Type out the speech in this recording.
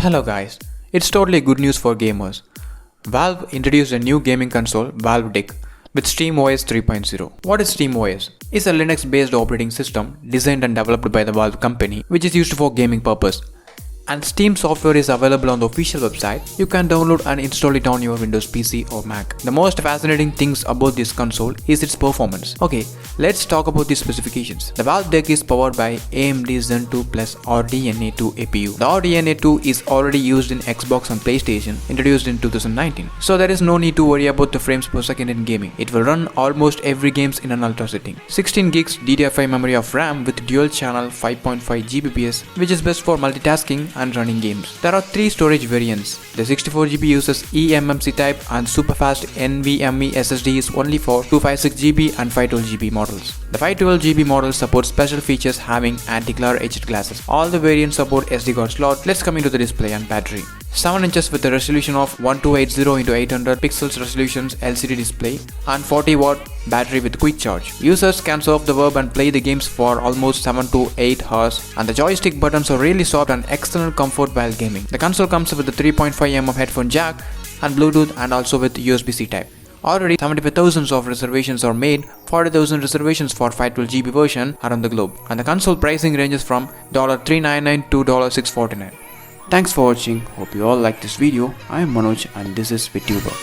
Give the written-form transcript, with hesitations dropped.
Hello guys, it's totally good news for gamers. Valve introduced a new gaming console, Valve Deck, with SteamOS 3.0. What is SteamOS? It's a Linux-based operating system designed and developed by the Valve company, which is used for gaming purpose. And Steam software is available on the official website. You can download and install it on your Windows PC or Mac. The most fascinating things about this console is its performance. Okay, let's talk about the specifications. The Valve Deck is powered by AMD Zen 2 Plus RDNA 2 APU. The RDNA 2 is already used in Xbox and PlayStation, introduced in 2019. So there is no need to worry about the frames per second in gaming. It will run almost every games in an ultra setting. 16 gigs DDR5 memory of RAM with dual channel 5.5 Gbps, which is best for multitasking and running games. There are 3 storage variants. The 64GB uses eMMC type and superfast NVMe SSD is only for 256GB and 512GB models. The 512GB model supports special features having anti-glare edged glasses. All the variants support SD card slot. Let's come into the display and battery. 7 inches with a resolution of 1280x800 pixels resolutions LCD display and 40-watt battery with quick charge. Users can surf the web and play the games for almost 7 to 8 hours, and the joystick buttons are really soft and excellent comfort while gaming. The console comes with a 3.5mm headphone jack and Bluetooth and also with USB-C type. Already 75,000 of reservations are made, 40,000 reservations for 512GB version around the globe, and the console pricing ranges from $399 to $649. Thanks for watching. Hope you all like this video. I am Manoj and this is VTuber.